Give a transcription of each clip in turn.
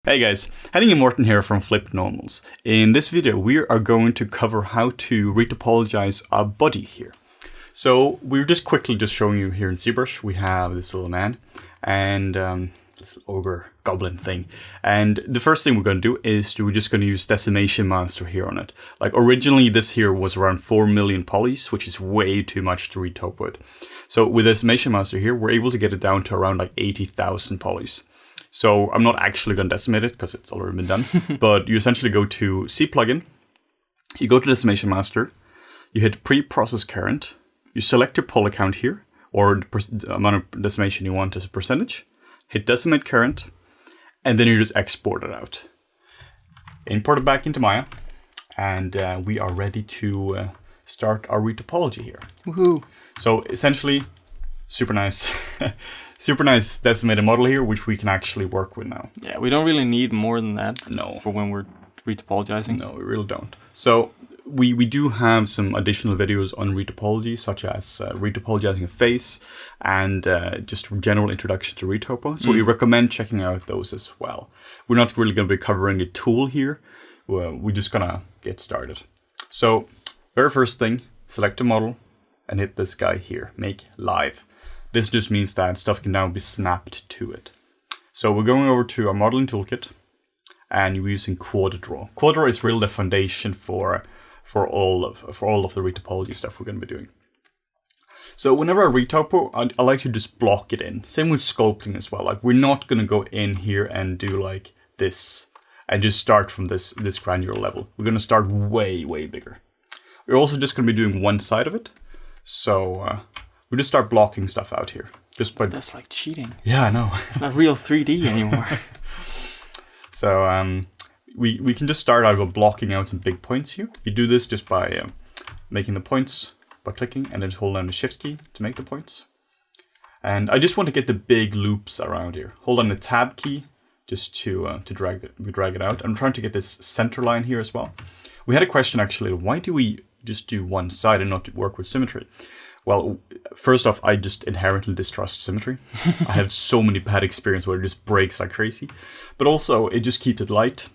Hey guys, Henning and Morten here from FlippedNormals. In this video we are going to cover how to retopologize a body here. So we're just quickly showing you here in ZBrush we have this little man and this little ogre goblin thing. And the first thing we're going to do is we're just going to use Decimation Master here on it. Like originally this here was around 4 million polys, which is way too much to retop with. So with Decimation Master here we're able to get it down to around like 80,000 polys. So I'm not actually going to decimate it because it's already been done, but you essentially go to C plugin, you go to Decimation Master, you hit pre-process current, you select your poly count here, or the amount of decimation you want as a percentage, hit decimate current, and then you just export it out. Import it back into Maya, and we are ready to start our retopology here. Woohoo! So essentially, super nice. Super nice decimated model here, which we can actually work with now. Yeah, we don't really need more than that. No. For when we're retopologizing. No, we really don't. So we do have some additional videos on retopology, such as retopologizing a face and just general introduction to retopo. So we recommend checking out those as well. We're not really going to be covering the tool here. We're just going to get started. So very first thing, select a model and hit this guy here, make live. This just means that stuff can now be snapped to it. So we're going over to our modeling toolkit and we're using QuadDraw. QuadDraw is really the foundation for all of the retopology stuff we're going to be doing. So whenever I retopo, I like to just block it in. Same with sculpting as well. Like we're not going to go in here and do like this and just start from this granular level. We're going to start way bigger. We're also just going to be doing one side of it. So we just start blocking stuff out here. Just by That's like cheating. Yeah, I know. It's not real 3D anymore. So we can just start out by blocking out some big points here. You do this just by making the points by clicking and then just hold down the Shift key to make the points. And I just want to get the big loops around here. Hold on the Tab key just to drag it out. I'm trying to get this center line here as well. We had a question actually, why do we just do one side and not work with symmetry? Well, first off, I just inherently distrust symmetry. I have so many bad experiences where it just breaks like crazy. But also, it just keeps it light.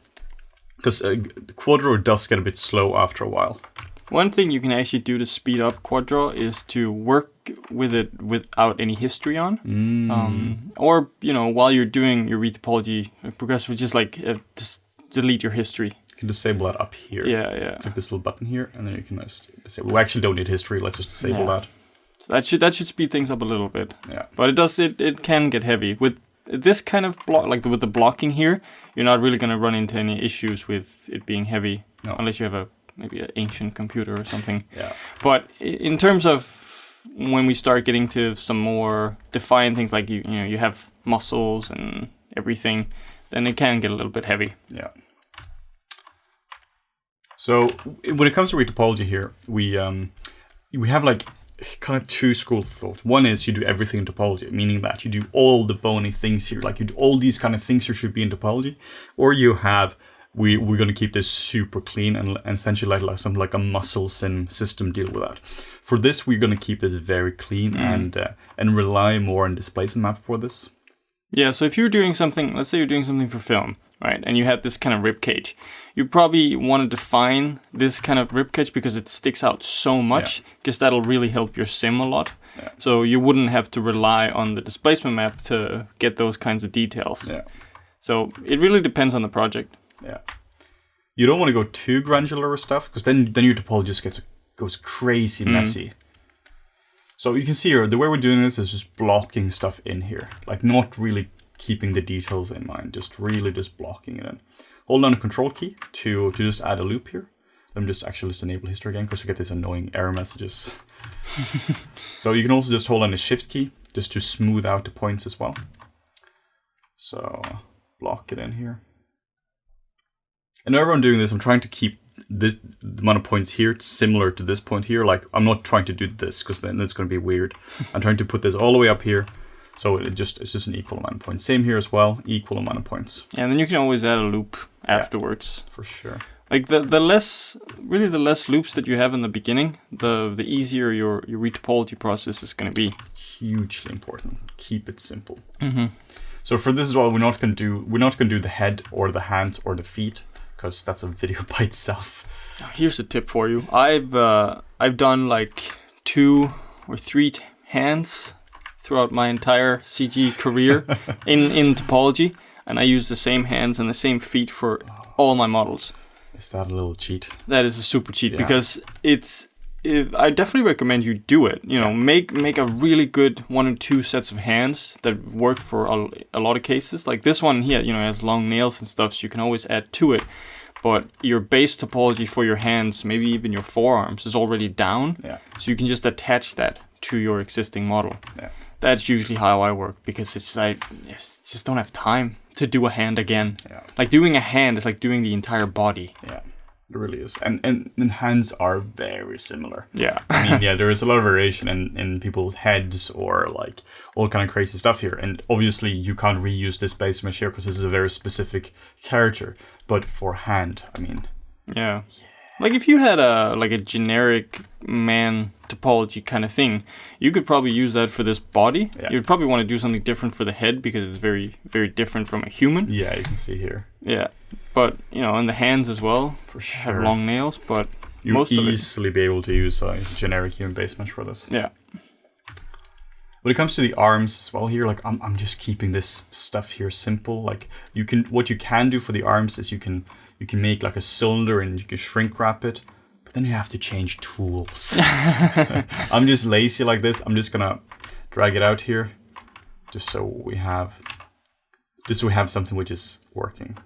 Because QuadDraw does get a bit slow after a while. One thing you can actually do to speed up QuadDraw is to work with it without any history on. Or, while you're doing your retopology progressive, just like just delete your history. You can disable that up here. Yeah. Click this little button here, and then you can just disable. We actually don't need history. Let's just disable that. So that should speed things up a little bit. Yeah. But it can get heavy with this kind of block, like with the blocking here. You're not really going to run into any issues with it being heavy, unless you have maybe an ancient computer or something. Yeah. But in terms of when we start getting to some more defined things, like you have muscles and everything, then it can get a little bit heavy. Yeah. So when it comes to retopology here, we have like kind of two schools of thought. One is you do everything in topology, meaning that you do all the bony things here, like you do all these kind of things that should be in topology, or you have we're going to keep this super clean and essentially let something like a muscle sim system deal with that. For this, we're going to keep this very clean and rely more on displacement map for this. Yeah, so if you're doing something, let's say you're doing something for film, right, and you had this kind of rib cage, you probably want to define this kind of rib cage because it sticks out so much, because that'll really help your sim a lot. Yeah. So you wouldn't have to rely on the displacement map to get those kinds of details. Yeah. So it really depends on the project. Yeah. You don't want to go too granular with stuff, because then your topology just goes crazy messy. So you can see here, the way we're doing this is just blocking stuff in here. Like not really keeping the details in mind, just really just blocking it in. Hold down the Control key to just add a loop here. Let me just enable history again, because we get these annoying error messages. So you can also just hold on the Shift key, just to smooth out the points as well. So block it in here. And whenever I'm doing this, I'm trying to keep the amount of points here similar to this point here. Like I'm not trying to do this because then it's going to be weird. I'm trying to put this all the way up here, so it's just an equal amount of points. Same here as well, equal amount of points. And then you can always add a loop afterwards. For sure. Like the less loops that you have in the beginning, the easier your retopology process is going to be. Hugely important. Keep it simple. So for this as well, we're not going to do the head or the hands or the feet, because that's a video by itself. Here's a tip for you. I've done like 2 or 3 hands throughout my entire CG career in topology, and I use the same hands and the same feet for all my models. Is that a little cheat? That is a super cheat, because I definitely recommend you do it. You know, make a really good 1 or 2 sets of hands that work for a lot of cases. Like this one here, you know, has long nails and stuff, so you can always add to it. But your base topology for your hands, maybe even your forearms, is already down. Yeah. So you can just attach that to your existing model. Yeah. That's usually how I work, because it's like, I just don't have time to do a hand again. Yeah. Like doing a hand is like doing the entire body. Yeah, it really is. And hands are very similar. Yeah. I mean, yeah, there is a lot of variation in people's heads or like all kind of crazy stuff here. And obviously you can't reuse this base mesh here because this is a very specific character. But for hand, I mean... Yeah. Like if you had a generic man topology kind of thing, you could probably use that for this body. Yeah. You'd probably want to do something different for the head because it's very, very different from a human. Yeah, you can see here. Yeah, but you know, and the hands as well. For sure. Have long nails, but you'll easily be able to use a generic human base mesh for this. Yeah. When it comes to the arms as well here, like I'm just keeping this stuff here simple. Like what you can do for the arms is you can make like a cylinder and you can shrink wrap it, but then you have to change tools. I'm just lazy like this. I'm just gonna drag it out here, just so we have something which is working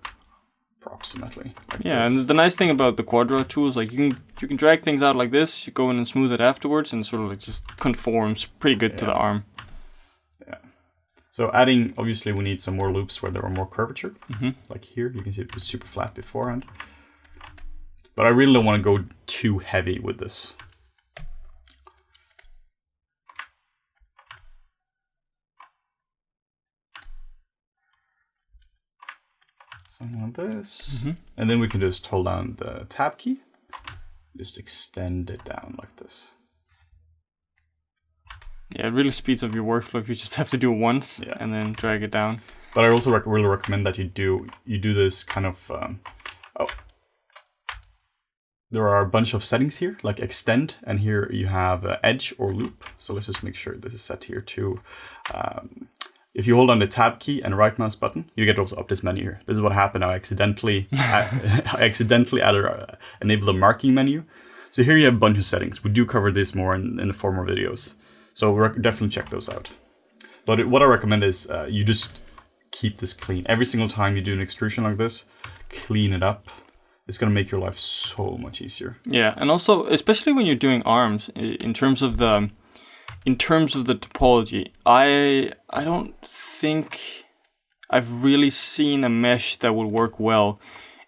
approximately. Like yeah, this. And the nice thing about the Quadra tools, like you can drag things out like this. You go in and smooth it afterwards, and sort of like just conforms pretty good to the arm. Yeah. So adding, obviously we need some more loops where there are more curvature. Like here, you can see it was super flat beforehand. But I really don't want to go too heavy with this. Something like this. And then we can just hold down the tab key. Just extend it down like this. Yeah, it really speeds up your workflow if you just have to do it once and then drag it down. But I also really recommend that you do this kind of... There are a bunch of settings here, like extend, and here you have edge or loop. So let's just make sure this is set here too. If you hold on the tab key and right mouse button, you get also up this menu here. This is what happened. I accidentally enabled a marking menu. So here you have a bunch of settings. We do cover this more in the former videos. So definitely check those out. But what I recommend is you just keep this clean. Every single time you do an extrusion like this, clean it up. It's going to make your life so much easier. Yeah, and also, especially when you're doing arms, in terms of the topology, I don't think I've really seen a mesh that would work well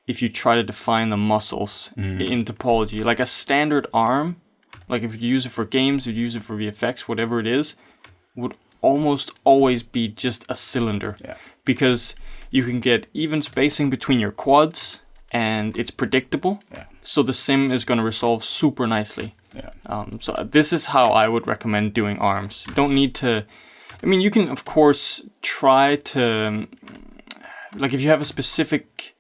if you try to define the muscles in topology. Like a standard arm, like if you use it for games, if you use it for VFX, whatever it is, would almost always be just a cylinder. Yeah. Because you can get even spacing between your quads, and it's predictable. Yeah. So the sim is going to resolve super nicely. Yeah. So this is how I would recommend doing arms. You don't need to... I mean, you can, of course, try to... Like, if you have a specific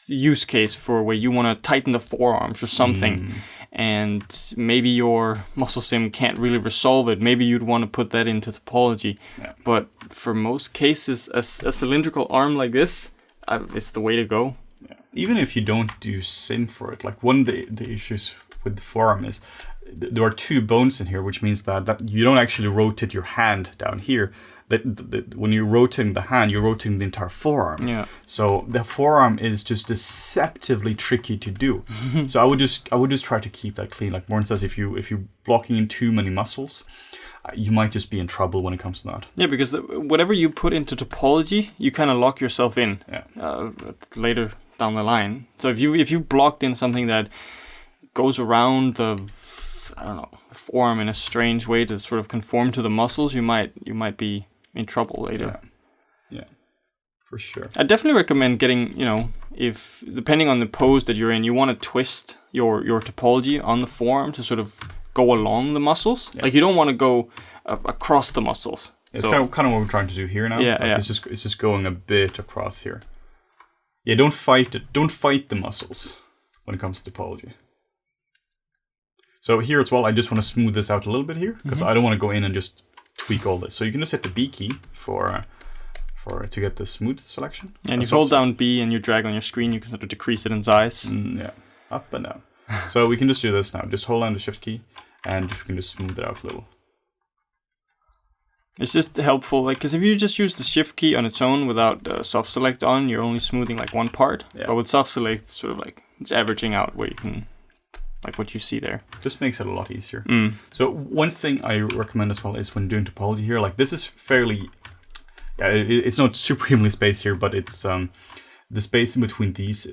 use case for where you want to tighten the forearms or something, and maybe your muscle sim can't really resolve it, maybe you'd want to put that into topology. Yeah. But for most cases, a cylindrical arm like this, it's the way to go. Yeah. Even if you don't do sim for it, like one of the issues with the forearm is there are 2 bones in here, which means that you don't actually rotate your hand down here. That when you're rotating the hand, you're rotating the entire forearm. Yeah. So the forearm is just deceptively tricky to do. So I would just try to keep that clean. Like Morten says, if you're blocking in too many muscles, you might just be in trouble when it comes to that. Yeah, because whatever you put into topology, you kind of lock yourself in later down the line. So if you've blocked in something that goes around the forearm in a strange way to sort of conform to the muscles, you might be in trouble later. Yeah. For sure. I definitely recommend getting, if depending on the pose that you're in, you want to twist your topology on the forearm to sort of go along the muscles. Yeah. Like you don't want to go across the muscles. It's kind of what we're trying to do here now. Yeah, It's just going a bit across here. Yeah, don't fight it. Don't fight the muscles when it comes to topology. So here as well, I just want to smooth this out a little bit here because I don't want to go in and just tweak all this. So you can just hit the B key to get the smooth selection. And you hold down B and you drag on your screen, you can sort of decrease it in size. Yeah, up and down. So we can just do this now. Just hold down the Shift key and we can just smooth it out a little. It's just helpful, like, because if you just use the Shift key on its own without soft select on, you're only smoothing like one part. Yeah. But with soft select, it's sort of like it's averaging out where you can, like what you see there. Just makes it a lot easier. So one thing I recommend as well is when doing topology here, like this is fairly. Yeah, it's not super evenly spaced here, but it's the space in between these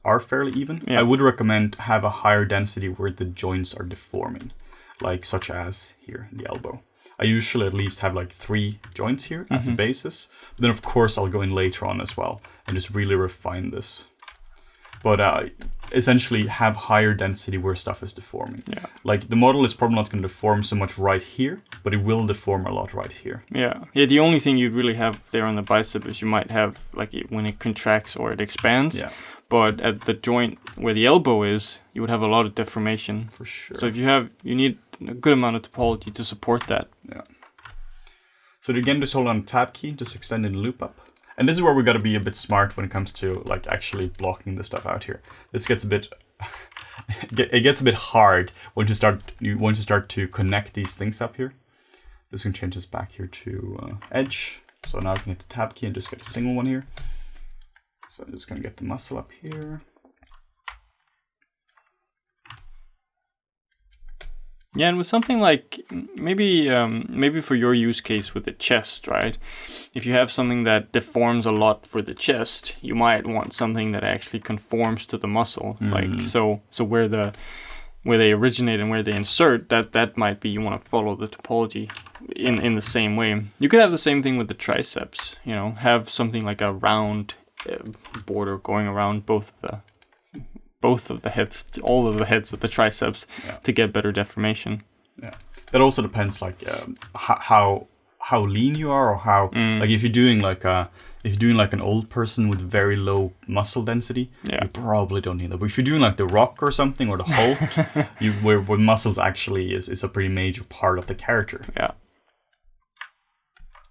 are fairly even. Yeah. I would recommend have a higher density where the joints are deforming, like such as here in the elbow. I usually at least have like 3 joints here as a basis. But then of course I'll go in later on as well and just really refine this. But essentially have higher density where stuff is deforming. Yeah. Like the model is probably not going to deform so much right here, but it will deform a lot right here. Yeah. The only thing you'd really have there on the bicep is you might have like when it contracts or it expands. Yeah. But at the joint where the elbow is, you would have a lot of deformation. For sure. So if you need a good amount of topology to support that. Yeah. So again, just hold on the Tab key, just extending the loop up. And this is where we got to be a bit smart when it comes to like actually blocking the stuff out here. This gets a bit, it gets a bit hard once you start to connect these things up here. Just gonna change this back here to edge. So now I can hit the Tab key and just get a single one here. So I'm just gonna get the muscle up here. Yeah, and with something like maybe for your use case with the chest, right? If you have something that deforms a lot for the chest, you might want something that actually conforms to the muscle. Like so where they originate and where they insert, that might be you want to follow the topology in the same way. You could have the same thing with the triceps. Have something like a round border going around both of the heads, all of the heads of the triceps to get better deformation. Yeah, that also depends like how lean you are, or how like if you're doing like an old person with very low muscle density, you probably don't need that. But if you're doing like the Rock or something, or the Hulk, where muscles actually is a pretty major part of the character. Yeah.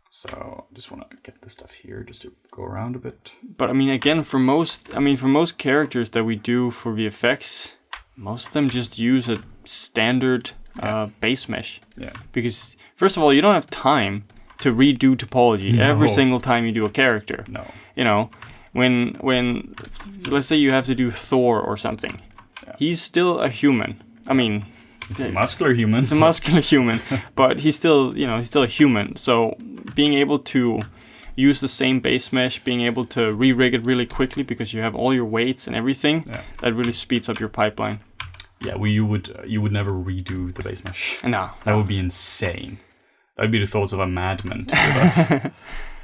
So I just want to get this stuff here just to go around a bit. But I mean, again, for most characters that we do for VFX, most of them just use a standard base mesh. Yeah. Because first of all, you don't have time to redo topology every single time you do a character. No. When let's say you have to do Thor or something, he's still a human. I mean. He's a muscular human. He's a muscular human, but he's still a human. So being able to use the same base mesh, being able to re-rig it really quickly because you have all your weights and everything, that really speeds up your pipeline. Yeah, you would never redo the base mesh. No. That would be insane. That would be the thoughts of a madman to do that.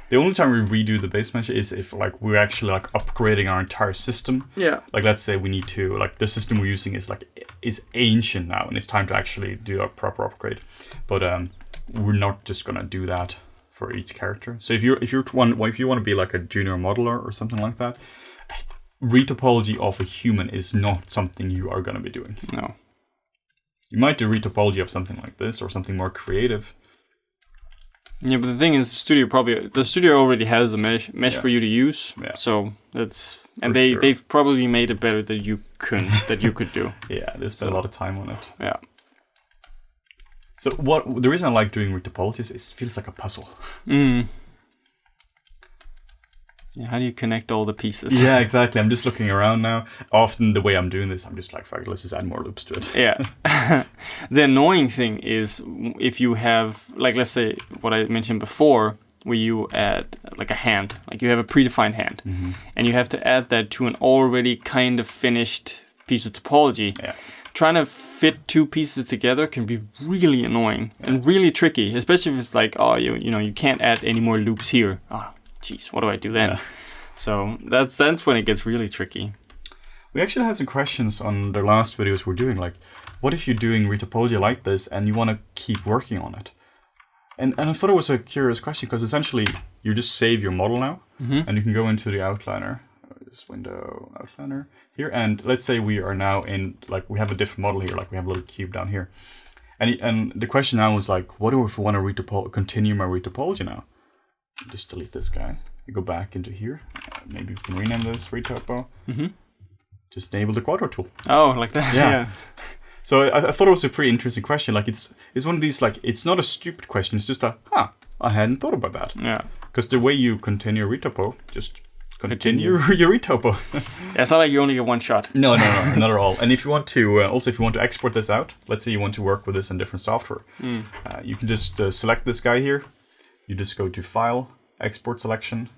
The only time we redo the base mesh is if like we're actually like upgrading our entire system. Yeah. Like let's say we need to like the system we're using is ancient now and it's time to actually do a proper upgrade. But we're not just gonna do that for each character. So if you want to be like a junior modeler or something like that, retopology of a human is not something you are gonna be doing. No. You might do retopology of something like this or something more creative. Yeah, but the thing is, the studio already has a mesh for you to use. Yeah. So that's they've probably made it better that you could do. Yeah, they spent a lot of time on it. Yeah. So the reason I like doing retopology is it feels like a puzzle. Yeah, how do you connect all the pieces? Yeah, exactly. I'm just looking around now. Often the way I'm doing this, I'm just like, fuck, let's just add more loops to it. Yeah. The annoying thing is if you have, like, let's say what I mentioned before, where you add like a hand, like you have a predefined hand, and you have to add that to an already kind of finished piece of topology. Yeah. Trying to fit 2 pieces together can be really annoying and really tricky, especially if it's like, you can't add any more loops here. geez, what do I do then? Yeah. So that's when it gets really tricky. We actually had some questions on the last videos we're doing, like, what if you're doing retopology like this and you want to keep working on it? And I thought it was a curious question, because essentially you just save your model now, and you can go into the outliner, this window outliner here, and let's say we are now in, like, we have a different model here, like we have a little cube down here. And the question now was like, what if I want to continue my retopology now? Just delete this guy. You go back into here. Maybe we can rename this Retopo. Just enable the Quadro tool. Oh, like that. Yeah. So I thought it was a pretty interesting question. Like it's one of these, like, it's not a stupid question. It's just a, I hadn't thought about that. Yeah. Because the way you continue Retopo, just continue your Retopo. Yeah, it's not like you only get one shot. No, not at all. And if you want to, also if you want to export this out, let's say you want to work with this in different software, you can just select this guy here. You just go to File, Export Selection.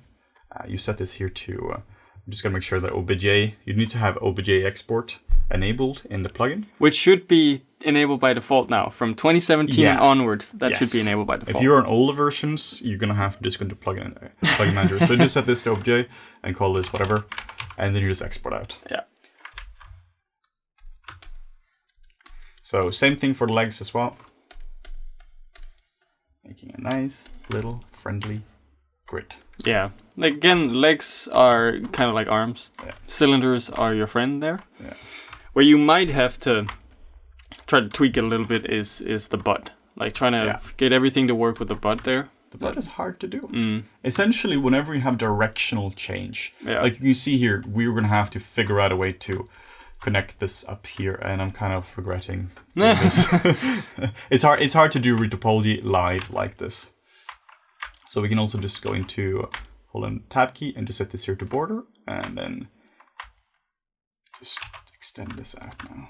You set this here to, I'm just going to make sure that OBJ, you need to have OBJ export enabled in the plugin. Which should be enabled by default now. From 2017 and onwards, that should be enabled by default. If you're on older versions, you're going to have to just go to plugin manager. So just set this to OBJ and call this whatever, and then you just export out. Yeah. So same thing for the legs as well. Making a nice little friendly grid. Yeah. Like, again, legs are kind of like arms. Yeah. Cylinders are your friend there. Yeah. Where you might have to try to tweak it a little bit is the butt. Like trying to get everything to work with the butt there. The butt is hard to do. Essentially, whenever you have directional change, like you can see here, we were going to have to figure out a way to connect this up here, and I'm kind of regretting doing this. It's hard to do retopology live like this. So we can also just go into, hold on tab key and just set this here to border, and then just extend this out now.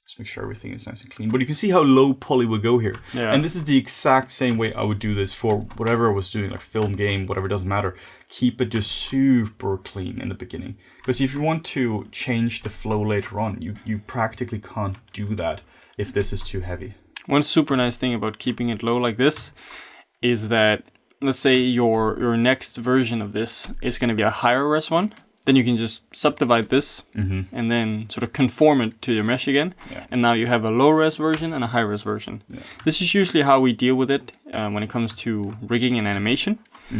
Just make sure everything is nice and clean. But you can see how low poly will go here. Yeah. And this is the exact same way I would do this for whatever I was doing, like film, game, whatever, it doesn't matter. Keep it just super clean in the beginning. Because if you want to change the flow later on, you practically can't do that if this is too heavy. One super nice thing about keeping it low like this is that, let's say your next version of this is going to be a higher res one, then you can just subdivide this and then sort of conform it to your mesh again. Yeah. And now you have a low res version and a high res version. Yeah. This is usually how we deal with it when it comes to rigging and animation.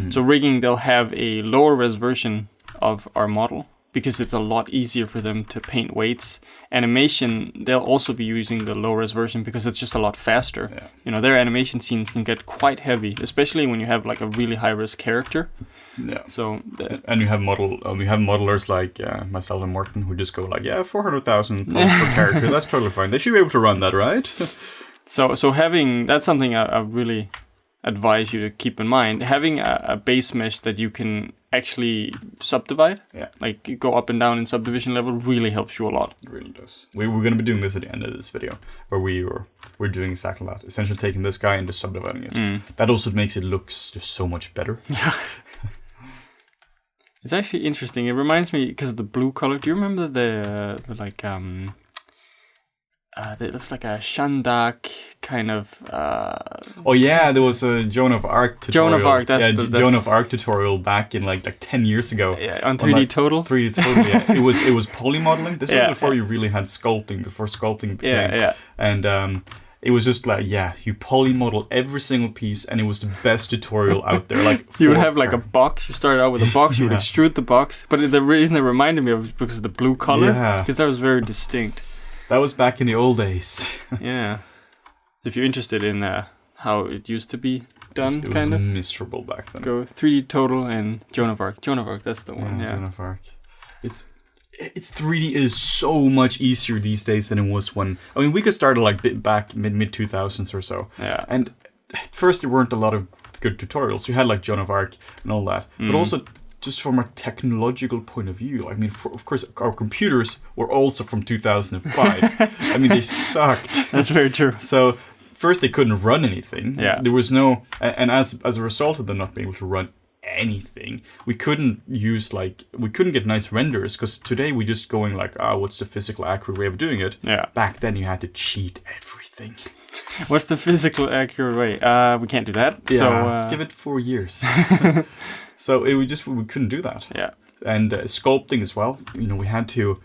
So rigging, they'll have a lower res version of our model because it's a lot easier for them to paint weights. Animation, they'll also be using the low res version because it's just a lot faster. Yeah. You know, their animation scenes can get quite heavy, especially when you have like a really high res character. Yeah. So and you have we have modelers like myself and Morten who just go like, 400,000 per character. That's totally fine. They should be able to run that, right? So having, that's something I really advise you to keep in mind. Having a base mesh that you can actually subdivide, like go up and down in subdivision level, really helps you a lot. It really does. We're going to be doing this at the end of this video, where we're doing exactly that. Essentially taking this guy and just subdividing it. That also makes it look just so much better. Yeah. It's actually interesting. It reminds me, because of the blue color. Do you remember the like there was like a Shandak kind of. Oh yeah, there was a Joan of Arc tutorial. Joan of Arc, that's Joan of Arc tutorial back in like 10 years ago. Yeah, on 3D Total. 3D Total. Yeah, it was poly modeling. This is before you really had sculpting. Before sculpting became. And it was just like, you poly model every single piece, and it was the best tutorial out there. Like you would have like a box. You started out with a box. You would extrude the box, but the reason it reminded me of was because of the blue color. Yeah, because that was very distinct. That was back in the old days. Yeah. If you're interested in how it used to be done, it was miserable back then. Go 3D Total and Joan of Arc. Joan of Arc, that's the one. Yeah, Joan of Arc. It's 3D is so much easier these days than it was when. I mean, we could start like back mid 2000s or so. Yeah. And at first there weren't a lot of good tutorials. You had like Joan of Arc and all that, but also just from a technological point of view. I mean, of course, our computers were also from 2005. I mean, they sucked. That's very true. So first they couldn't run anything. Yeah. There was no, and as a result of them not being able to run anything, we couldn't get nice renders, because today we just going like, what's the physical accurate way of doing it? Yeah. Back then you had to cheat everything. What's the physical accurate way? We can't do that. Yeah, So give it 4 years. So we couldn't do that. Yeah. And sculpting as well. You know, we had to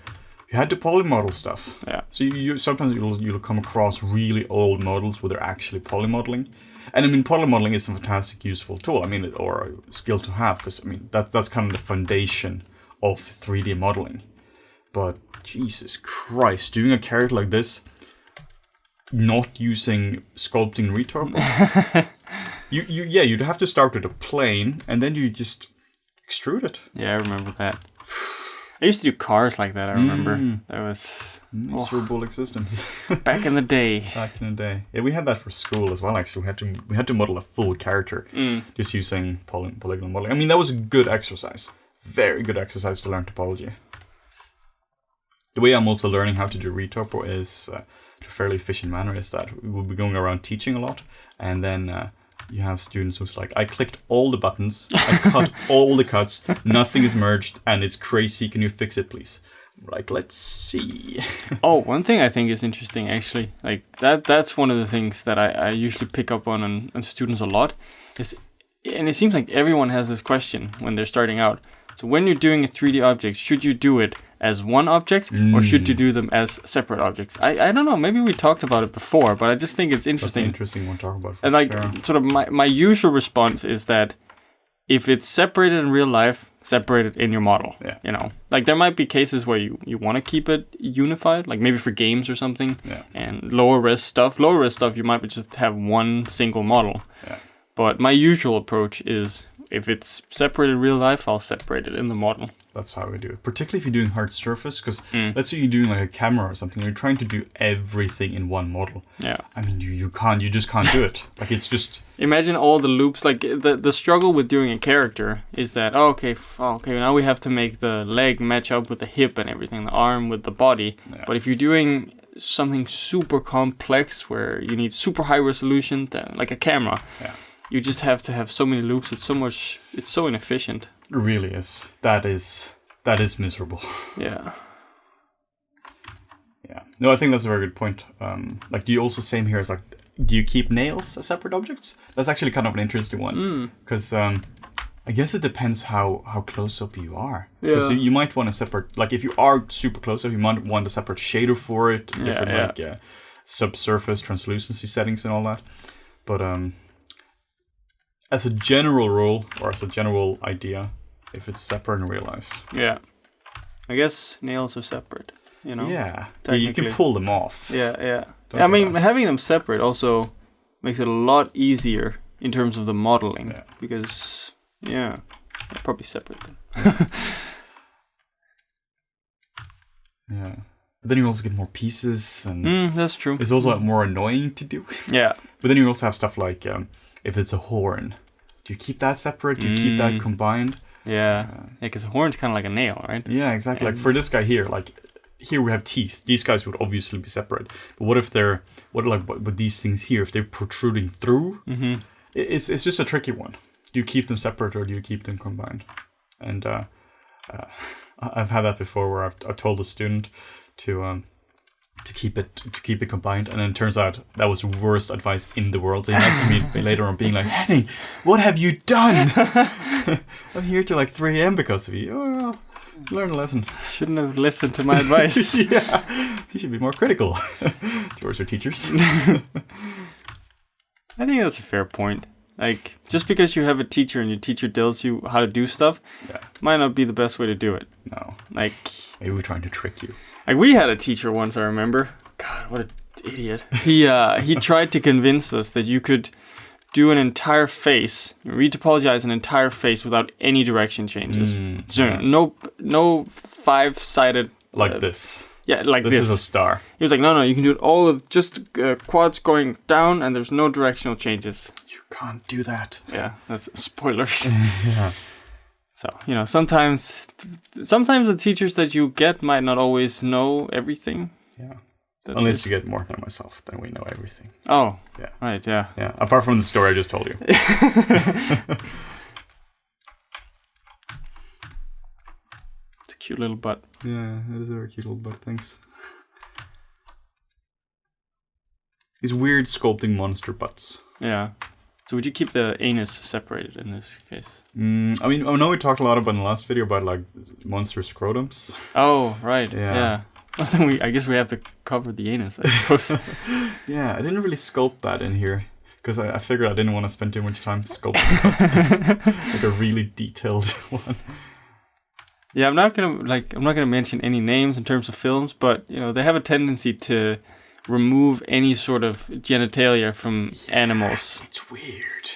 polymodel stuff. Yeah. So you sometimes you'll come across really old models where they're actually polymodeling. And I mean, polymodeling is a fantastic, useful tool. I mean, or a skill to have, because I mean that's kind of the foundation of 3D modeling. But Jesus Christ, doing a character like this, not using sculpting Retop, you'd have to start with a plane and then you just extrude it. Yeah, I remember that. I used to do cars like that. I remember that was miserable existence. Back in the day. Back in the day, yeah, we had that for school as well. Actually, we had to model a full character just using polygonal modeling. I mean, that was a good exercise, very good exercise to learn topology. The way I'm also learning how to do Retop is to a fairly efficient manner is that we will be going around teaching a lot, and then you have students who's like, I clicked all the buttons, I cut all the cuts, nothing is merged, and it's crazy. Can you fix it, please? Like, let's see. Oh, one thing I think is interesting, actually, like that's one of the things that I usually pick up on students a lot, is, and it seems like everyone has this question when they're starting out. So when you're doing a 3D object, should you do it as one object or should you do them as separate objects? I don't know, maybe we talked about it before, but I just think it's interesting. That's an interesting one to talk about. And like, sure. sort of my usual response is that if it's separated in real life, separate it in your model. Yeah. You know, like there might be cases where you want to keep it unified, like maybe for games or something. Yeah. And lower res stuff, you might just have one single model. Yeah. But my usual approach is, if it's separated in real life, I'll separate it in the model. That's how we do it. Particularly if you're doing hard surface, because let's say you're doing like a camera or something, you're trying to do everything in one model. Yeah. I mean, you just can't do it. Like, it's just... Imagine all the loops. Like, the struggle with doing a character is that, okay, now we have to make the leg match up with the hip and everything, the arm with the body. Yeah. But if you're doing something super complex where you need super high resolution, like a camera, you just have to have so many loops. It's so inefficient. It really is. That is miserable. Yeah. Yeah. No, I think that's a very good point. Like, do you also same here as like, do you keep nails as separate objects? That's actually kind of an interesting one, because I guess it depends how close up you are. Because you might want to separate, like if you are super close up, you might want a separate shader for it, different like subsurface translucency settings and all that. But as a general rule, or as a general idea, if it's separate in real life. Yeah. I guess nails are separate, you know? Yeah. You can pull them off. Yeah. I mean, having them separate also makes it a lot easier in terms of the modeling. Yeah. Because, I'll probably separate them. Yeah. But then you also get more pieces, and that's true. It's also more annoying to do. Yeah. But then you also have stuff like, if it's a horn, do you keep that separate? Do you keep that combined? Yeah, because a horn's kind of like a nail, right? Yeah, exactly. Like for this guy here, like here we have teeth. These guys would obviously be separate. But what if with these things here, if they're protruding through? Mm-hmm. It's just a tricky one. Do you keep them separate or do you keep them combined? And I've had that before where I've told a student to keep it combined, and then it turns out that was the worst advice in the world. So he messaged me later on being like, Henning, what have you done? I'm here till like 3 a.m. because of you. Oh, learn a lesson. Shouldn't have listened to my advice. Yeah, you should be more critical towards your teachers. I think that's a fair point. Like, just because you have a teacher and your teacher tells you how to do stuff, might not be the best way to do it. No. Like, maybe we're trying to trick you. Like, we had a teacher once, I remember. God, what an idiot. He tried to convince us that you could do an entire face, retopologize an entire face without any direction changes. So no five-sided... Like this. Yeah, like this. This is a star. He was like, no, you can do it all with just quads going down and there's no directional changes. You can't do that. Yeah, that's spoilers. Yeah. So, sometimes the teachers that you get might not always know everything. Yeah. Unless you get more than myself, then we know everything. Oh. Yeah. Right, yeah. Yeah, apart from the story I just told you. It's a cute little butt. Yeah, it is a very cute little butt, thanks. these weird sculpting monster butts. Yeah. So would you keep the anus separated in this case? I mean, I know we talked a lot about in the last video about like monster scrotums. Oh, right. Yeah. Yeah. Well, then I guess we have to cover the anus, I suppose. Yeah, I didn't really sculpt that in here because I figured I didn't want to spend too much time sculpting like a really detailed one. Yeah, I'm not gonna mention any names in terms of films, but you know they have a tendency to remove any sort of genitalia from animals. It's weird.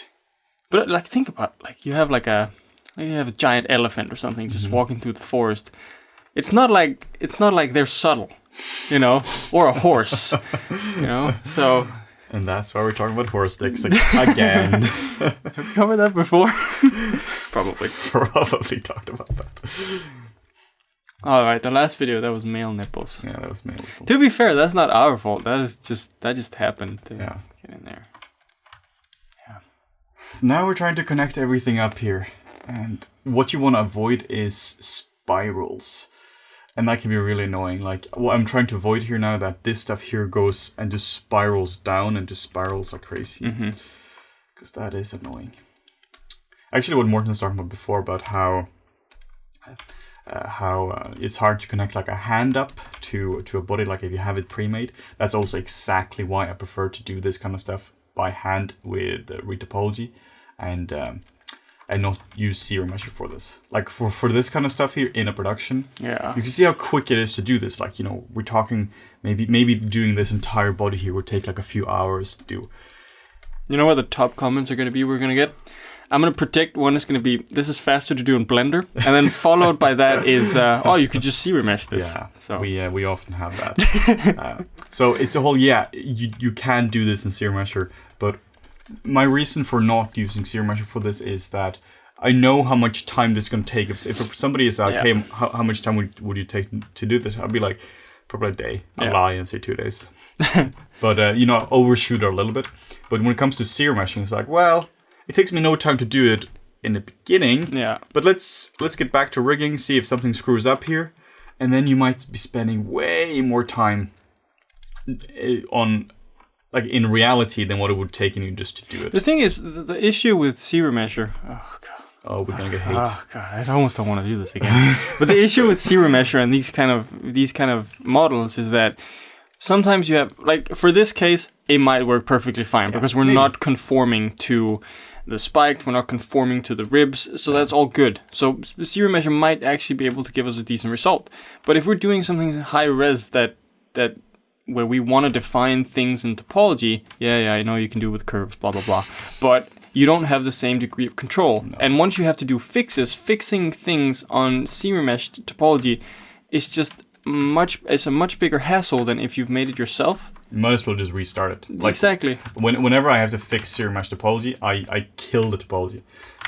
But like, think about you have you have a giant elephant or something just walking through the forest. It's not like they're subtle, you know, or a horse, you know. So. And that's why we're talking about horse dicks again. Have we covered that before? Probably talked about that. All right, the last video, that was male nipples. Yeah, that was male nipples. To be fair, that's not our fault. That just happened to get in there. Yeah. So now we're trying to connect everything up here. And what you want to avoid is spirals. And that can be really annoying. Like, what I'm trying to avoid here now, that this stuff here goes and just spirals down and just spirals like crazy. Because that is annoying. Actually, what Morten was talking about before, about how it's hard to connect like a hand up to a body, like if you have it pre-made. That's also exactly why I prefer to do this kind of stuff by hand with Retopology. And not use serial measure for this. Like for this kind of stuff here in a production, yeah, you can see how quick it is to do this. Like, you know, we're talking maybe doing this entire body here would take like a few hours to do. You know what the top comments are going to be? We're going to get. I'm going to predict one is going to be, this is faster to do in Blender, and then followed by that is, oh, you could just serial mesh this. Yeah, so we often have that. So it's a whole you can do this in serial measure, but my reason for not using serial measure for this is that I know how much time this is going to take. If somebody is like, hey, how much time would you take to do this? I'd be like, probably a day. I'll lie and say 2 days. But, you know, overshoot it a little bit. But when it comes to serial meshing, it's like, well, it takes me no time to do it in the beginning. Yeah. But let's get back to rigging, see if something screws up here. And then you might be spending way more time on... like in reality than what it would take you just to do it. The thing is, the issue with serial measure. Oh god. Oh, we're gonna get hate. Oh god, I almost don't want to do this again. But the issue with serial measure and these kind of models is that sometimes you have, like for this case, it might work perfectly fine because we're not conforming to the spiked, we're not conforming to the ribs, so that's all good. So serial measure might actually be able to give us a decent result. But if we're doing something high res that where we want to define things in topology, I know you can do it with curves, blah, blah, blah. But you don't have the same degree of control. No. And once you have to do fixing things on serial mesh topology is just a much bigger hassle than if you've made it yourself. You might as well just restart it. Like, exactly. Whenever I have to fix serial mesh topology, I kill the topology.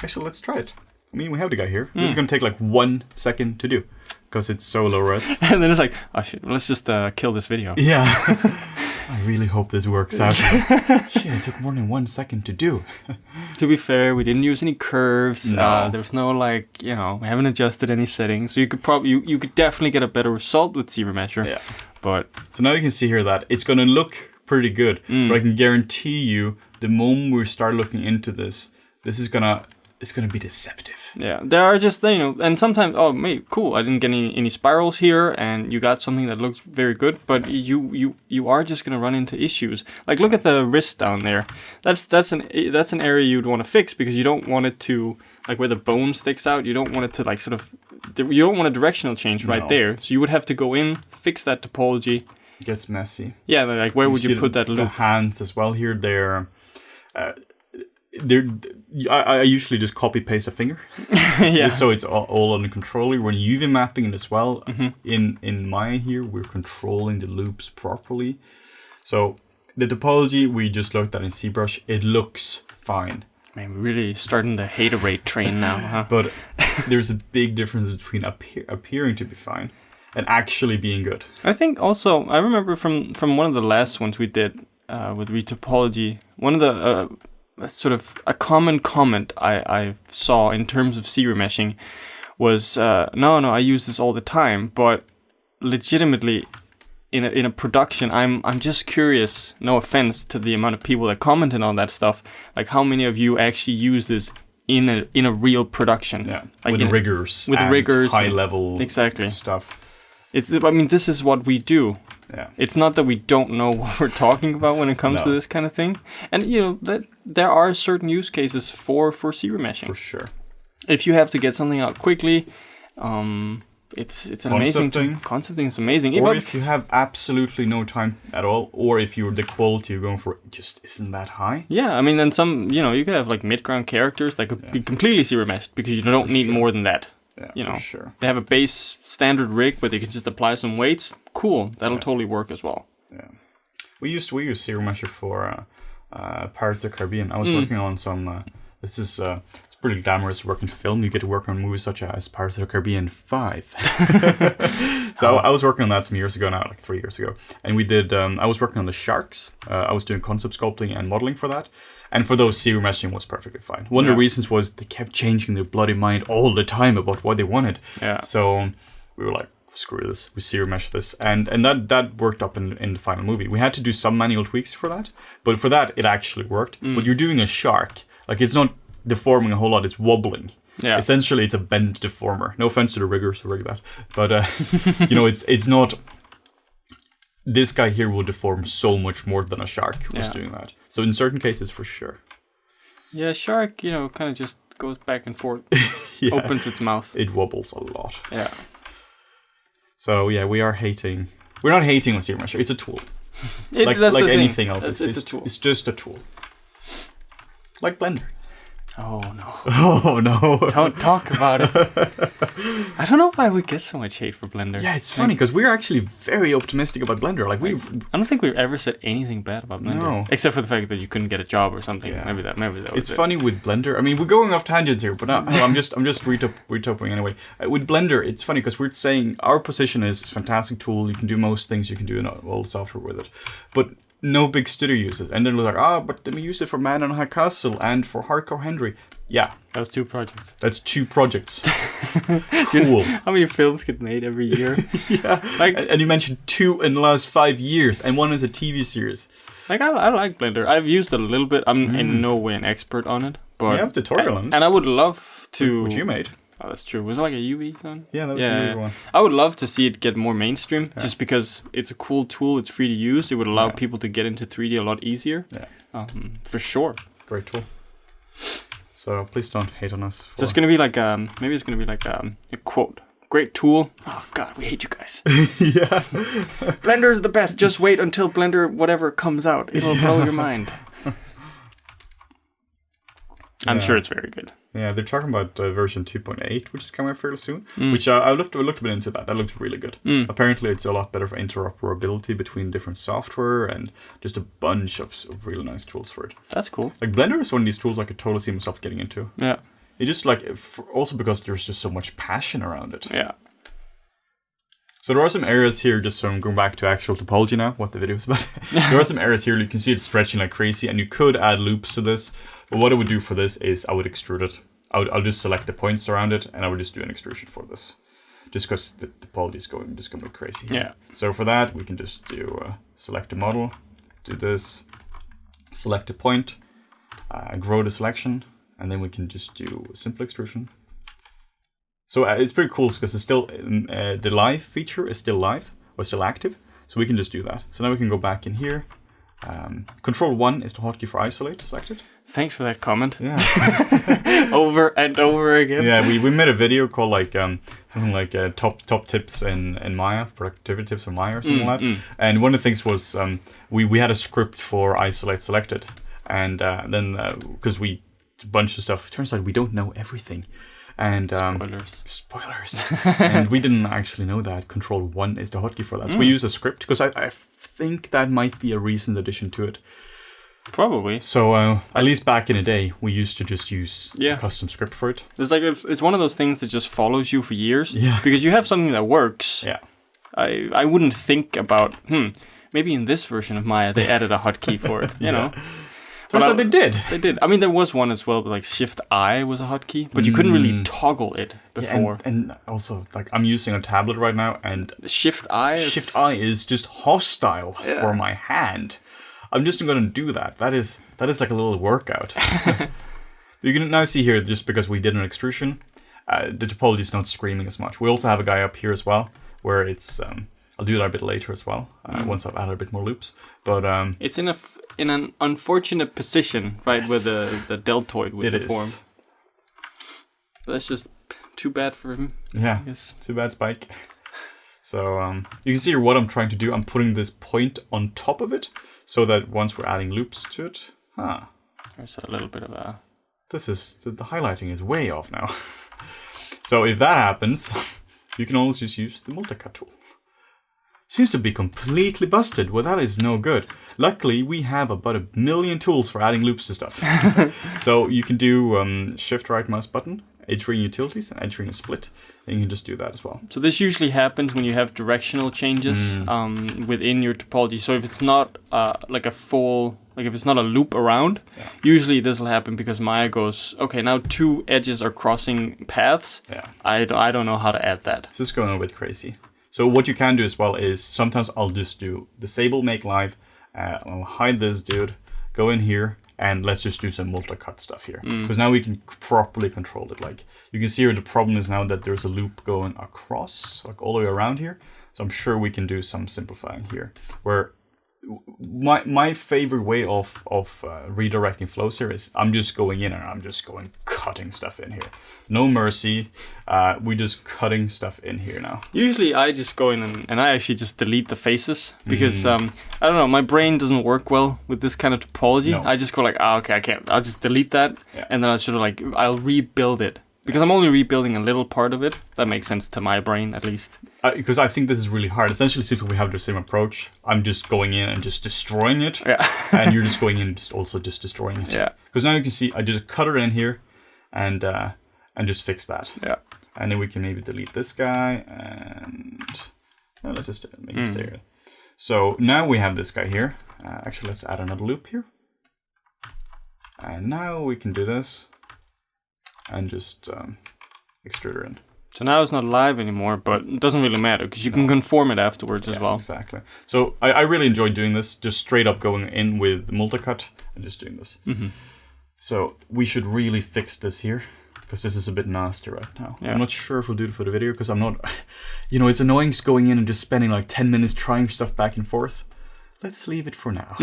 Actually, let's try it. I mean, we have the guy here. This is going to take like 1 second to do. Because it's so low res. And then it's like, oh shit, let's just kill this video. Yeah. I really hope this works out. Shit, it took more than 1 second to do. To be fair, we didn't use any curves. No. There was no like, you know, we haven't adjusted any settings. So you could you could definitely get a better result with serial measure. Yeah. But so now you can see here that it's going to look pretty good. But I can guarantee you, the moment we start looking into this, it's gonna be deceptive. Yeah, there are just, you know, and sometimes, oh, mate, cool, I didn't get any spirals here, and you got something that looks very good, but you are just gonna run into issues. Like, look at the wrist down there. That's an area you'd want to fix because you don't want it to, like where the bone sticks out, you don't want it to like sort of, you don't want a directional change right there. So you would have to go in, fix that topology. It gets messy. Yeah, like where would you put that loop? The hands as well here, I usually just copy paste a finger, just so it's all under control. When UV mapping it as well, in Maya here, we're controlling the loops properly. So the topology we just looked at in ZBrush, it looks fine. Man, we're really starting the hater rate train now, huh? But there's a big difference between appearing to be fine and actually being good. I think also, I remember from one of the last ones we did with Retopology, one of the sort of a common comment I saw in terms of serial meshing was, no, I use this all the time, but legitimately, in a production, I'm just curious. No offense to the amount of people that comment and all that stuff. Like, how many of you actually use this in a real production? Yeah, like with riggers, high level stuff. I mean, this is what we do. Yeah. It's not that we don't know what we're talking about when it comes to this kind of thing. And, that there are certain use cases for zero meshing. For sure. If you have to get something out quickly, it's an amazing thing. Concepting is amazing. Or if you have absolutely no time at all, or if the quality you're going for just isn't that high. Yeah, I mean, and some, you could have like mid-ground characters that could be completely zero meshed because you don't need more than that. Yeah, for sure. They have a base standard rig, but you can just apply some weights. Cool, that'll totally work as well. Yeah, we use Zero Mesher for Pirates of the Caribbean. I was working on some. It's pretty glamorous work in film. You get to work on movies such as Pirates of the Caribbean 5. So I was working on that some years ago now, like 3 years ago, and we did. I was working on the sharks. I was doing concept sculpting and modeling for that. And for those, zero meshing was perfectly fine. One of the reasons was they kept changing their bloody mind all the time about what they wanted. Yeah. So we were like, screw this, we zero mesh this. And that worked up in the final movie. We had to do some manual tweaks for that. But for that, it actually worked. But you're doing a shark. Like, it's not deforming a whole lot, it's wobbling. Yeah. Essentially, it's a bent deformer. No offense to the riggers who rig that. But, it's not... This guy here will deform so much more than a shark was doing that. So in certain cases, for sure. Yeah, shark, kind of just goes back and forth, opens its mouth. It wobbles a lot. Yeah. So yeah, we're not hating on zero mesher. It's a tool. Like anything else, it's a tool. It's just a tool. Like Blender. Oh no. Oh no. Don't talk about it. I don't know why we get so much hate for Blender. Yeah, it's funny because we're actually very optimistic about Blender. Like I don't think we've ever said anything bad about Blender. No. Except for the fact that you couldn't get a job or something. Yeah. Maybe that was it's funny with Blender. I mean, we're going off tangents here, but I'm just retoping anyway. With Blender, it's funny because we're saying our position is it's a fantastic tool. You can do most things you can do in all the software with it. But no big studio uses it. And then they're like, but then we use it for Man on High Castle and for Hardcore Henry. Yeah. That was 2 projects. That's 2 projects. Cool. How many films get made every year? Yeah. And you mentioned 2 in the last 5 years, and 1 is a TV series. Like, I like Blender. I've used it a little bit. I'm in no way an expert on it. But you have a tutorial on it. And I would love to... Which you made. Oh, that's true. Was it like a UV then? Yeah, that was a UV one. I would love to see it get more mainstream, just because it's a cool tool. It's free to use. It would allow people to get into 3D a lot easier. Yeah, for sure. Great tool. So please don't hate on us. So it's gonna be like maybe it's gonna be like a quote. Great tool. Oh God, we hate you guys. Yeah. Blender is the best. Just wait until Blender whatever comes out. It'll blow your mind. I'm sure it's very good. Yeah, they're talking about version 2.8, which is coming out fairly soon. Which I looked a bit into that. That looks really good. Apparently, it's a lot better for interoperability between different software and just a bunch of really nice tools for it. That's cool. Like Blender is one of these tools I could totally see myself getting into. Yeah. It just also because there's just so much passion around it. Yeah. So there are some areas here, just so I'm going back to actual topology now, what the video is about. There are some areas here, you can see it stretching like crazy, and you could add loops to this. But what I would do for this is I would extrude it. I'll just select the points around it, and I would just do an extrusion for this. Just because the topology is going to be crazy here. Yeah. So for that, we can just do select a model, do this, select a point, grow the selection, and then we can just do a simple extrusion. So it's pretty cool because it's still the live feature is still live or still active, so we can just do that. So now we can go back in here. Control 1 is the hotkey for isolate selected. Thanks for that comment. Yeah. Over and over again. Yeah, we made a video called like something like top tips in Maya, productivity tips in Maya or something like that. And one of the things was we had a script for isolate selected, and then because a bunch of stuff. It turns out we don't know everything. And spoilers. And we didn't actually know that Control 1 is the hotkey for that. So we use a script because I think that might be a recent addition to it. Probably. So at least back in the day, we used to just use a custom script for it. It's like it's one of those things that just follows you for years. Yeah. Because you have something that works. Yeah. I wouldn't think about maybe in this version of Maya they added a hotkey for it. You know. Turns out they did. They did. I mean, there was one as well, but like Shift I was a hotkey, but you couldn't really toggle it before. Yeah, and also, like, I'm using a tablet right now, and Shift I is just hostile for my hand. I'm just going to do that. That is like a little workout. You can now see here, just because we did an extrusion, the topology is not screaming as much. We also have a guy up here as well, where it's... I'll do that a bit later as well, once I've added a bit more loops. But it's in an unfortunate position, right, yes. where the deltoid would deform. Is. That's just too bad for him. Yeah, I guess. Too bad, Spike. So you can see here what I'm trying to do. I'm putting this point on top of it, so that once we're adding loops to it, there's a little bit of a... This is the highlighting is way off now. So if that happens, you can always just use the multicut tool. Seems to be completely busted. Well, that is no good. Luckily, we have about 1 million tools for adding loops to stuff. So you can do shift right mouse button, entering utilities, and entering a split. And you can just do that as well. So this usually happens when you have directional changes within your topology. So if it's not like a full, like if it's not a loop around, usually this will happen because Maya goes, okay, now 2 edges are crossing paths. Yeah. I don't know how to add that. This is going a bit crazy. So what you can do as well is sometimes I'll just do disable make live. I'll hide this dude, go in here, and let's just do some multi-cut stuff here. Because now we can properly control it. Like you can see here, the problem is now that there's a loop going across, like all the way around here. So I'm sure we can do some simplifying here. Where my favorite way of redirecting flows here is I'm just going in and I'm just going cutting stuff in here. No mercy. We're just cutting stuff in here now. Usually I just go in and I actually just delete the faces because I don't know, my brain doesn't work well with this kind of topology. No. I just go like, okay, I can't. I'll just delete that and then I'll rebuild it. Because I'm only rebuilding a little part of it. That makes sense to my brain, at least. Because I think this is really hard. Essentially, since we have the same approach, I'm just going in and just destroying it. Yeah. And you're just going in and just destroying it. Yeah. Because now you can see, I just cut it in here and just fix that. Yeah. And then we can maybe delete this guy and... No, let's just make him stay here. So now we have this guy here. Actually, let's add another loop here. And now we can do this. And just extrude her in. So now it's not live anymore, but it doesn't really matter because you can conform it afterwards as well. Exactly. So I really enjoy doing this, just straight up going in with multicut and just doing this. So we should really fix this here because this is a bit nasty right now. I'm not sure if we'll do it for the video because I'm not, it's annoying going in and just spending like 10 minutes trying stuff back and forth. Let's leave it for now.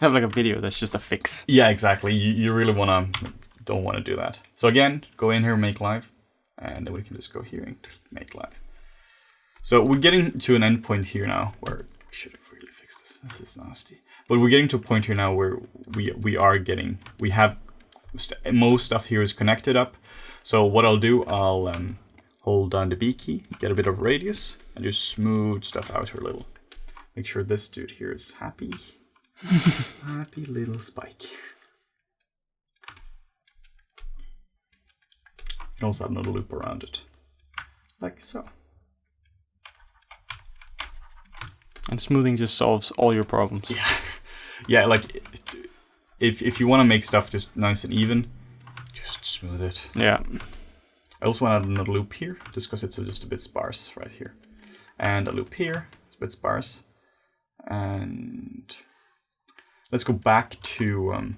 Have like a video that's just a fix. Yeah, exactly. You really don't want to do that. So again, go in here, make live, and then we can just go here and make live. So we're getting to an endpoint here now where we should have really fixed this. This is nasty. But we're getting to a point here now where we have most stuff here is connected up. So what I'll do, I'll hold down the B key, get a bit of radius, and just smooth stuff out here a little. Make sure this dude here is happy. Happy little Spike. You can also have another loop around it. Like so. And smoothing just solves all your problems. Yeah. Yeah, like if you want to make stuff just nice and even, just smooth it. Yeah. I also want to add another loop here, just because it's just a bit sparse right here. And a loop here, it's a bit sparse. And let's go back to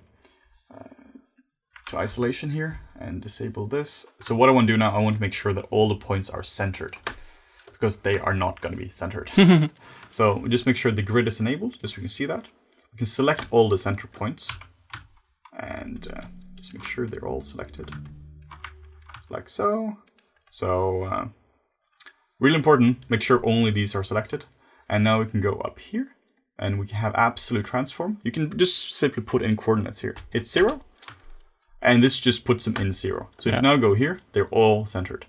isolation here and disable this. So what I want to do now, I want to make sure that all the points are centered because they are not going to be centered. So just make sure the grid is enabled, just so we can see that. We can select all the center points and just make sure they're all selected like so. So really important, make sure only these are selected. And now we can go up here. And we can have absolute transform. You can just simply put in coordinates here. Hit 0. And this just puts them in 0. So if you now go here, they're all centered.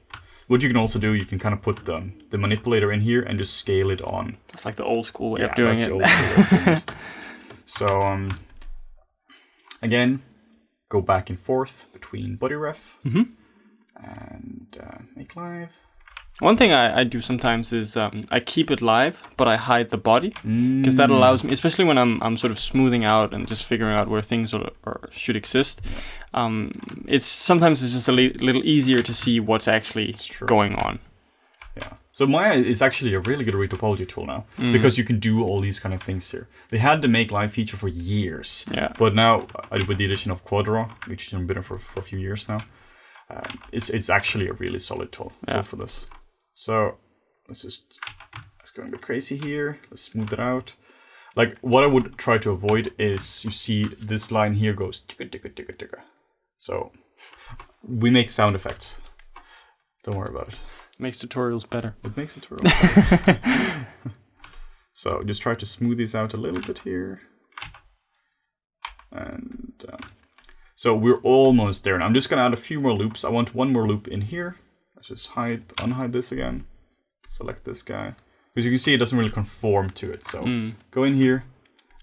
What you can also do, you can kind of put the manipulator in here and just scale it on. It's like the old school way of doing it. The old school way of doing it. So again, go back and forth between body ref and make live. One thing I do sometimes is I keep it live, but I hide the body, because that allows me, especially when I'm sort of smoothing out and just figuring out where things or should exist. It's just a little easier to see what's actually going on. Yeah. So Maya is actually a really good retopology tool now, because you can do all these kind of things here. They had the make live feature for years, but now with the addition of Quadro, which has been for a few years now, it's actually a really solid tool for this. So let's go a bit crazy here. Let's smooth it out. Like what I would try to avoid is, you see this line here goes ticka ticka ticka ticka. So we make sound effects. Don't worry about it. Makes tutorials better. It makes tutorials better. So just try to smooth these out a little bit here. And so we're almost there. Now I'm just gonna add a few more loops. I want one more loop in here. Let's just unhide this again. Select this guy. Because you can see it doesn't really conform to it. So go in here,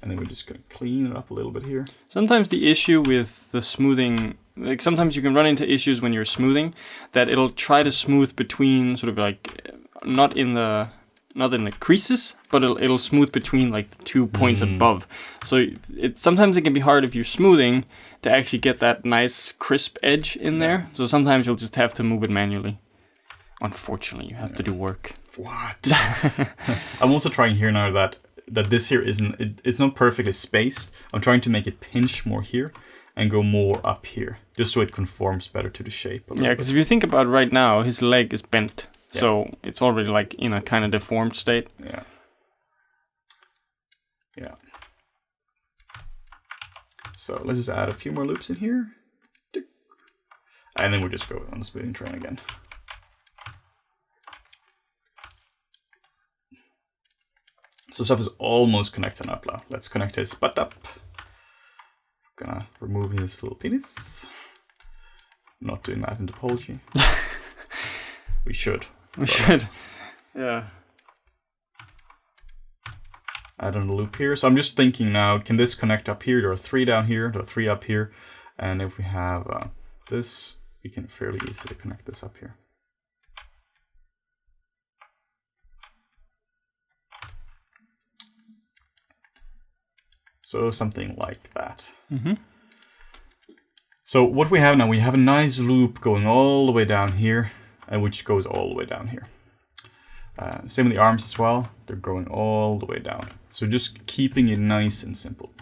and then we're just gonna clean it up a little bit here. Sometimes the issue with the smoothing, like sometimes you can run into issues when you're smoothing, that it'll try to smooth between sort of like, not in the creases, but it'll smooth between like the 2 points above. So sometimes it can be hard if you're smoothing to actually get that nice crisp edge in there. So sometimes you'll just have to move it manually. Unfortunately, you have to do work. What? I'm also trying here now that this here it's not perfectly spaced. I'm trying to make it pinch more here and go more up here, just so it conforms better to the shape. Yeah, because if you think about it right now, his leg is bent. So it's already like in a kind of deformed state. Yeah. Yeah. So let's just add a few more loops in here. And then we'll just go on the smoothing train again. So stuff is almost connected up now. Let's connect his butt up. Gonna remove his little penis. Not doing that in topology. We should. We should. Yeah. Add on a loop here. So I'm just thinking now, can this connect up here? There are 3 down here, there are 3 up here. And if we have this, we can fairly easily connect this up here. So something like that. So what we have now, we have a nice loop going all the way down here, which goes all the way down here. Same with the arms as well. They're going all the way down. So just keeping it nice and simple.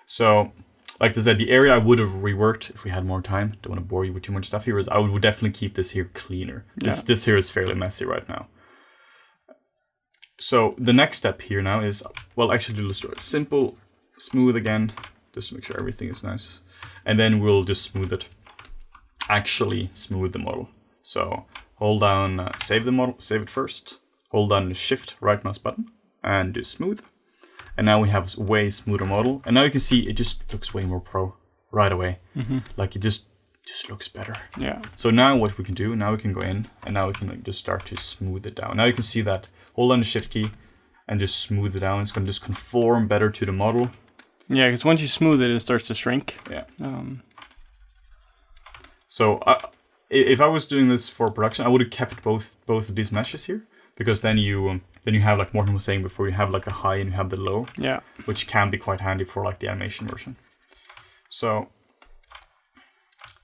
So like I said, the area I would have reworked if we had more time. Don't want to bore you with too much stuff here. Is I would definitely keep this here cleaner. This here is fairly messy right now. So the next step here now is, well, actually let's do it simple, smooth again, just to make sure everything is nice. And then we'll just smooth it. Actually smooth the model. So hold down, save the model, save it first. Hold down the Shift right mouse button and do smooth. And now we have a way smoother model. And now you can see it just looks way more pro right away. Like it just looks better. Yeah. So now what we can do, now we can go in and now we can like just start to smooth it down. Now you can see that, hold down the Shift key and just smooth it down. It's going to just conform better to the model. Yeah, because once you smooth it, it starts to shrink. Yeah. So if I was doing this for production, I would have kept both of these meshes here, because then you have, like Morten was saying before, you have like a high and you have the low. Yeah. Which can be quite handy for like the animation version. So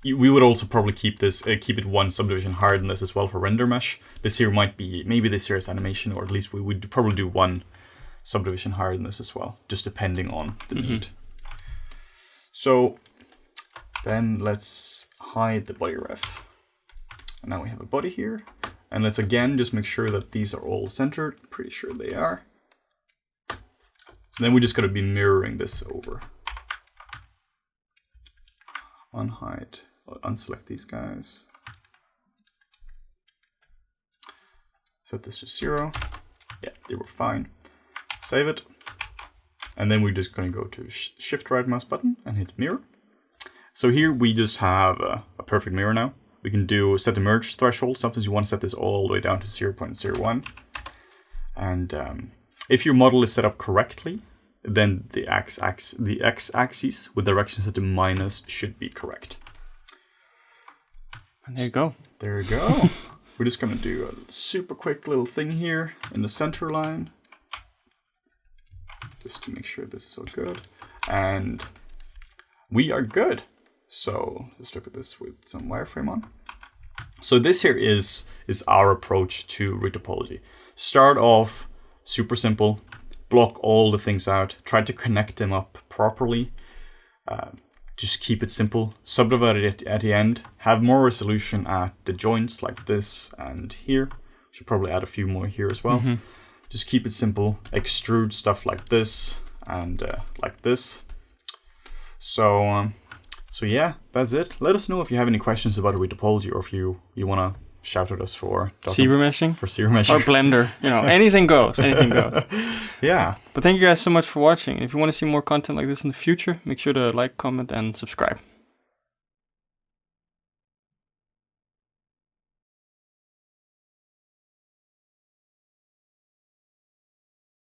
we would also probably keep it one subdivision higher than this as well for render mesh. This here might be, maybe this here is animation, or at least we would probably do one subdivision higher than this as well, just depending on the need. So then let's hide the body ref. And now we have a body here. And let's again just make sure that these are all centered. Pretty sure they are. So then we just got to be mirroring this over. Unhide, unselect these guys. Set this to 0. Yeah, they were fine. Save it. And then we're just going to go to Shift right mouse button and hit mirror. So here we just have a perfect mirror now. We can set the merge threshold. Sometimes you want to set this all the way down to 0.01. And if your model is set up correctly, then the x-axis with direction set to minus should be correct. And there you go. There you go. we're just gonna do a super quick little thing here in the center line, just to make sure this is all good. And we are good. So let's look at this with some wireframe on. So this here is our approach to retopology. Start off super simple, block all the things out, try to connect them up properly. Just keep it simple, subdivide it at the end, have more resolution at the joints like this and here. Should probably add a few more here as well. Just keep it simple, extrude stuff like this and like this. So yeah, that's it. Let us know if you have any questions about retopology, or if you want to shout at us for zero meshing, or Blender. Anything goes. Anything goes. Yeah. But thank you guys so much for watching. If you want to see more content like this in the future, make sure to like, comment, and subscribe.